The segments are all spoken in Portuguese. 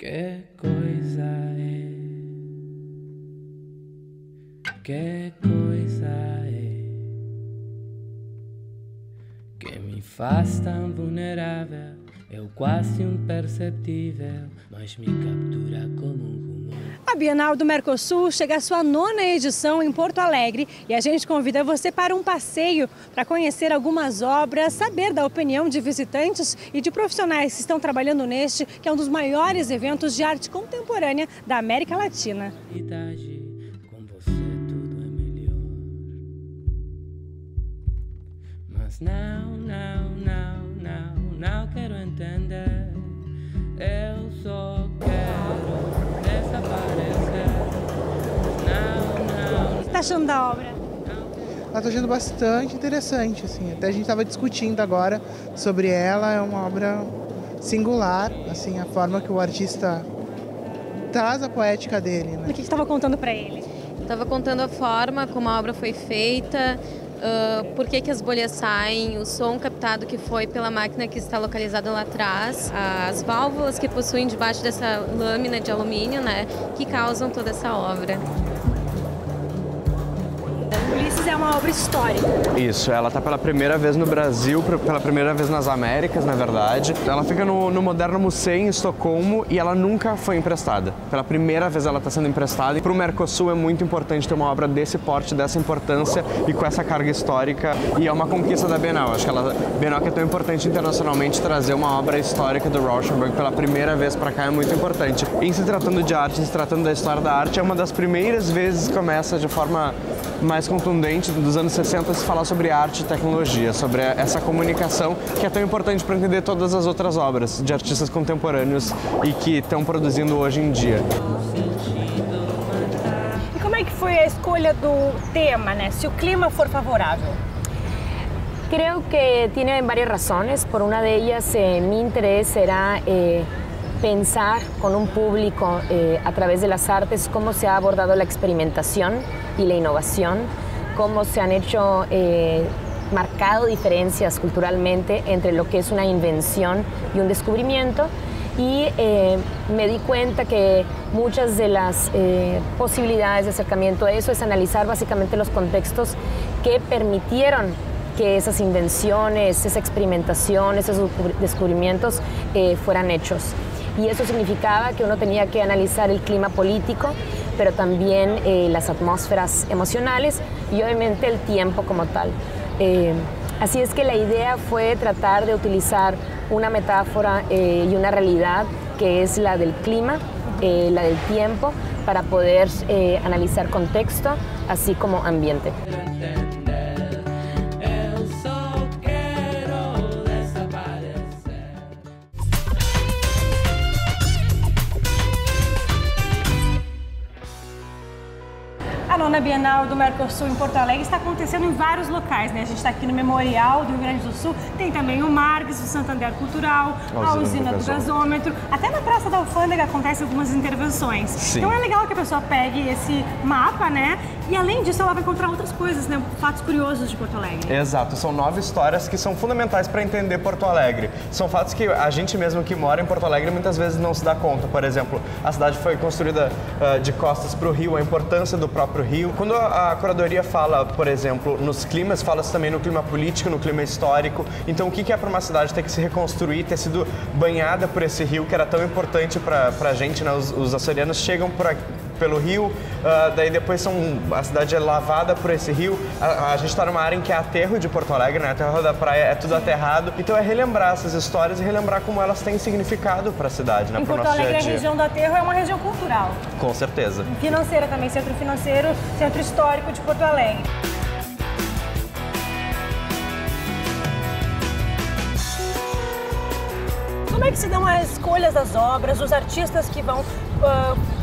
Que coisa é, que coisa é, que me faz tão vulnerável, eu quase imperceptível, mas me captura como um rumor. A Bienal do Mercosul chega à sua 9ª edição em Porto Alegre e a gente convida você para um passeio para conhecer algumas obras, saber da opinião de visitantes e de profissionais que estão trabalhando neste, que é um dos maiores eventos de arte contemporânea da América Latina. Com você tudo é melhor, mas não quero entender, eu só quero desaparecer. O que você está achando da obra? Estou achando bastante interessante, assim. Até a gente estava discutindo agora sobre ela, é uma obra singular, assim, a forma que o artista traz a poética dele, né? O que você estava contando para ele? Estava contando a forma como a obra foi feita, por que as bolhas saem, o som captado que foi pela máquina que está localizada lá atrás, as válvulas que possuem debaixo dessa lâmina de alumínio, né, que causam toda essa obra. Ulisses é uma obra histórica. Isso, ela está pela primeira vez no Brasil, pela primeira vez nas Américas, na verdade. Ela fica no Moderno Museum, em Estocolmo, e ela nunca foi emprestada. Pela primeira vez ela está sendo emprestada. E para o Mercosul é muito importante ter uma obra desse porte, dessa importância e com essa carga histórica. E é uma conquista da Bienal. Acho que a Bienal que é tão importante internacionalmente, trazer uma obra histórica do Rauschenberg pela primeira vez para cá é muito importante. Em se tratando de arte, em se tratando da história da arte, é uma das primeiras vezes que começa de forma mais contundente dos anos 60 se falar sobre arte e tecnologia, sobre essa comunicação que é tão importante para entender todas as outras obras de artistas contemporâneos e que estão produzindo hoje em dia. E como é que foi a escolha do tema, né? Se o clima for favorável? Creo que tiene varias razones. Por una de ellas, mi interés será pensar con un público a través de las artes cómo se ha abordado la experimentación y la innovación, cómo se han hecho marcado diferencias culturalmente entre lo que es una invención y un descubrimiento. Y me di cuenta que muchas de las posibilidades de acercamiento a eso es analizar básicamente los contextos que permitieron que esas invenciones, esa experimentación, esos descubrimientos fueran hechos. Y eso significaba que uno tenía que analizar el clima político, pero también las atmósferas emocionales y obviamente el tiempo como tal. Así es que la idea fue tratar de utilizar una metáfora y una realidad que es la del clima, la del tiempo, para poder analizar contexto, así como ambiente. A 9ª Bienal do Mercosul em Porto Alegre está acontecendo em vários locais, né? A gente está aqui no Memorial do Rio Grande do Sul, tem também o Marques, o Santander Cultural, a usina do gasômetro, até na Praça da Alfândega acontecem algumas intervenções. Sim. Então é legal que a pessoa pegue esse mapa, né? E além disso ela vai encontrar outras coisas, né? Fatos curiosos de Porto Alegre. Exato, são 9 histórias que são fundamentais para entender Porto Alegre. São fatos que a gente mesmo que mora em Porto Alegre muitas vezes não se dá conta. Por exemplo, a cidade foi construída de costas para o rio, a importância do próprio rio. Quando a curadoria fala, por exemplo, nos climas, fala-se também no clima político, no clima histórico. Então, o que é para uma cidade ter que se reconstruir, ter sido banhada por esse rio que era tão importante para a gente, né? Os açorianos chegam pelo rio, daí depois a cidade é lavada por esse rio. A gente está numa área em que é aterro de Porto Alegre, né? Aterro da praia é tudo aterrado. Então é relembrar essas histórias e relembrar como elas têm significado para a cidade, né? Em Para o Porto nosso dia Alegre a dia. a região do aterro é uma região cultural. Com certeza. Financeira também, centro financeiro, centro histórico de Porto Alegre. Como é que se dão as escolhas das obras, os artistas que vão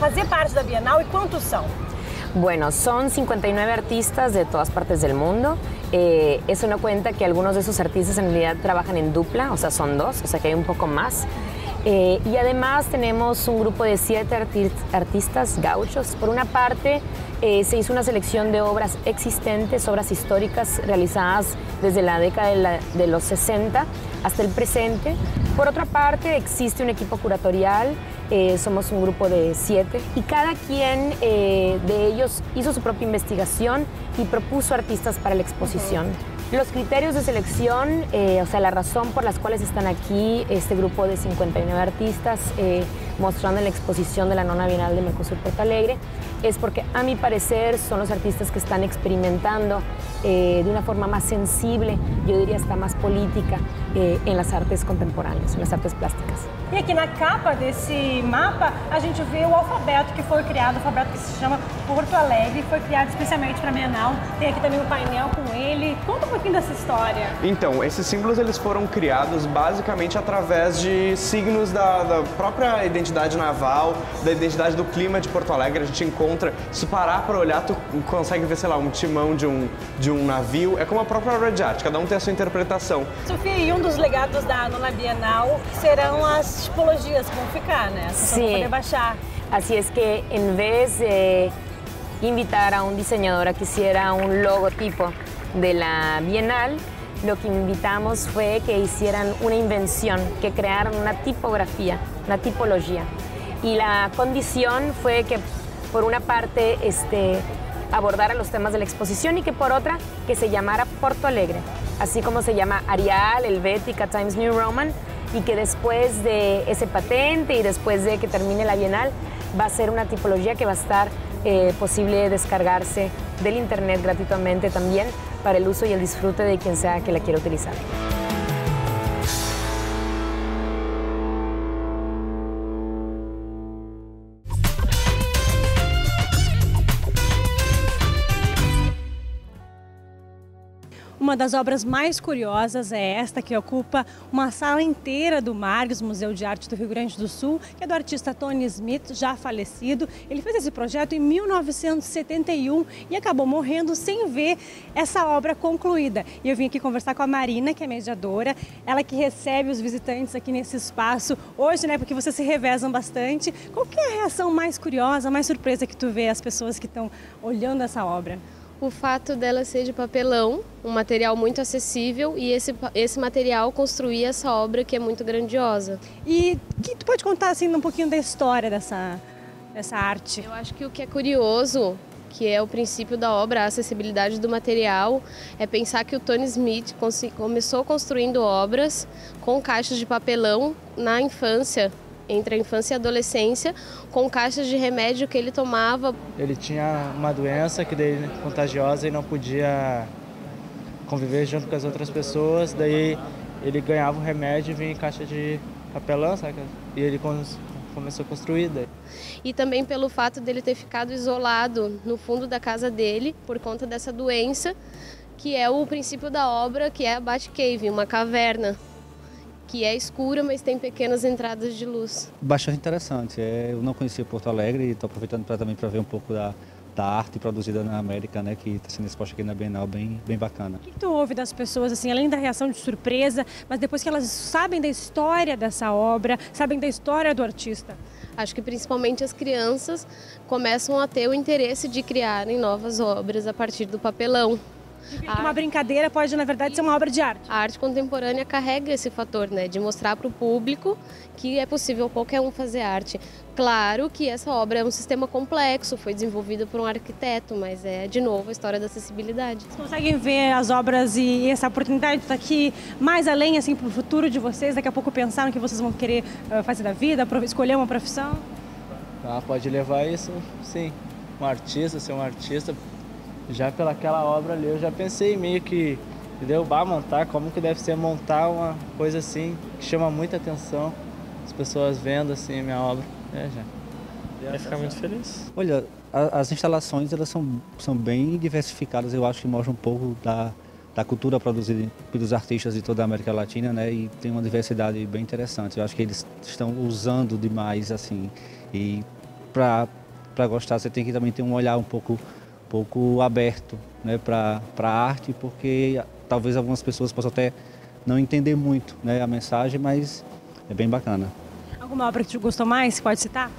fazer parte da Bienal e quantos são? Bueno, son 59 artistas de todas partes del mundo. Eso no cuenta que algunos de esos artistas en realidad trabajan en dupla, o sea, son 2, o sea que hay un poco más. Y además tenemos un grupo de 7 artistas gauchos. Por una parte, se hizo una selección de obras existentes, obras históricas realizadas desde la década de los 60 hasta el presente. Por otra parte, existe un equipo curatorial somos un grupo de 7 y cada quien de ellos hizo su propia investigación y propuso artistas para la exposición. Los criterios de selección, o sea, la razón por las cuales están aquí este grupo de 59 artistas mostrando en la exposición de la Nona Bienal de Mercosur Porto Alegre, es porque a mi parecer son los artistas que están experimentando de una forma más sensible, yo diría hasta más política, en las artes contemporáneas, en las artes plásticas. E aqui na capa desse mapa, a gente vê o alfabeto que foi criado, o alfabeto que se chama Porto Alegre, foi criado especialmente para a Bienal. Tem aqui também um painel com ele. Conta um pouquinho dessa história. Então, esses símbolos eles foram criados basicamente através de signos da própria identidade naval, da identidade do clima de Porto Alegre. A gente encontra, se parar para olhar, tu consegue ver, sei lá, um timão de um navio. É como a própria obra de arte, cada um tem a sua interpretação. Sofia, e um dos legados da Nona Bienal serão as tipologias que vão ficar, né? As pessoas vão poder baixar. Así es que en vez de invitar a un diseñador a que hiciera un logotipo de la Bienal, lo que invitamos fue que hicieran una invención, que crearan una tipografía, una tipología. Y la condición fue que, por una parte, abordara los temas de la exposición y que, por otra, que se llamara Porto Alegre, así como se llama Arial, Helvética, Times New Roman, y que después de ese patente y después de que termine la Bienal, va a ser una tipología que va a estar posible descargarse del internet gratuitamente también para el uso y el disfrute de quien sea que la quiera utilizar. Uma das obras mais curiosas é esta, que ocupa uma sala inteira do Margs, Museu de Arte do Rio Grande do Sul, que é do artista Tony Smith, já falecido. Ele fez esse projeto em 1971 e acabou morrendo sem ver essa obra concluída. E eu vim aqui conversar com a Marina, que é mediadora, ela que recebe os visitantes aqui nesse espaço hoje, né, porque vocês se revezam bastante. Qual que é a reação mais curiosa, mais surpresa que tu vê as pessoas que estão olhando essa obra? O fato dela ser de papelão, um material muito acessível, e esse material construir essa obra que é muito grandiosa. E que tu pode contar assim um pouquinho da história dessa arte? Eu acho que o que é curioso, que é o princípio da obra, a acessibilidade do material, é pensar que o Tony Smith começou construindo obras com caixas de papelão na infância, entre a infância e a adolescência, com caixas de remédio que ele tomava. Ele tinha uma doença que daí contagiosa e não podia conviver junto com as outras pessoas, daí ele ganhava o remédio e vinha em caixa de papelão, sabe? E ele começou a construir daí. E também pelo fato dele ter ficado isolado no fundo da casa dele por conta dessa doença, que é o princípio da obra, que é a Batcave, uma caverna que é escura, mas tem pequenas entradas de luz. Bastante interessante. Eu não conhecia Porto Alegre e estou aproveitando também para ver um pouco da arte produzida na América, né, que está sendo exposta aqui na Bienal, bem bacana. O que tu ouve das pessoas, assim, além da reação de surpresa, mas depois que elas sabem da história dessa obra, sabem da história do artista? Acho que principalmente as crianças começam a ter o interesse de criarem novas obras a partir do papelão. Uma brincadeira pode, na verdade, ser uma obra de arte. A arte contemporânea carrega esse fator, né, de mostrar para o público que é possível qualquer um fazer arte. Claro que essa obra é um sistema complexo, foi desenvolvida por um arquiteto, mas é, de novo, a história da acessibilidade. Vocês conseguem ver as obras e essa oportunidade está aqui mais além, assim, para o futuro de vocês? Daqui a pouco pensar no que vocês vão querer fazer da vida, escolher uma profissão? Ah, pode levar isso, sim. Ser um artista. Já pelaquela obra ali, eu já pensei meio que, entendeu? Montar, como que deve ser montar uma coisa assim, que chama muita atenção, as pessoas vendo assim a minha obra. Já. Ia ficar muito feliz. Olha, as instalações elas são bem diversificadas, eu acho que mostram um pouco da cultura produzida pelos artistas de toda a América Latina, né? E tem uma diversidade bem interessante. Eu acho que eles estão usando demais, assim, e para gostar você tem que também ter um olhar um pouco aberto, né, para a arte, porque talvez algumas pessoas possam até não entender muito, né, a mensagem, mas é bem bacana. Alguma obra que tu gostou mais? Pode citar?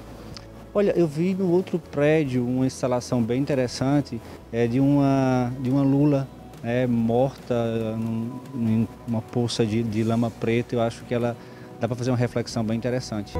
Olha, eu vi no outro prédio uma instalação bem interessante, de uma lula morta em uma poça de lama preta. Eu acho que ela dá para fazer uma reflexão bem interessante.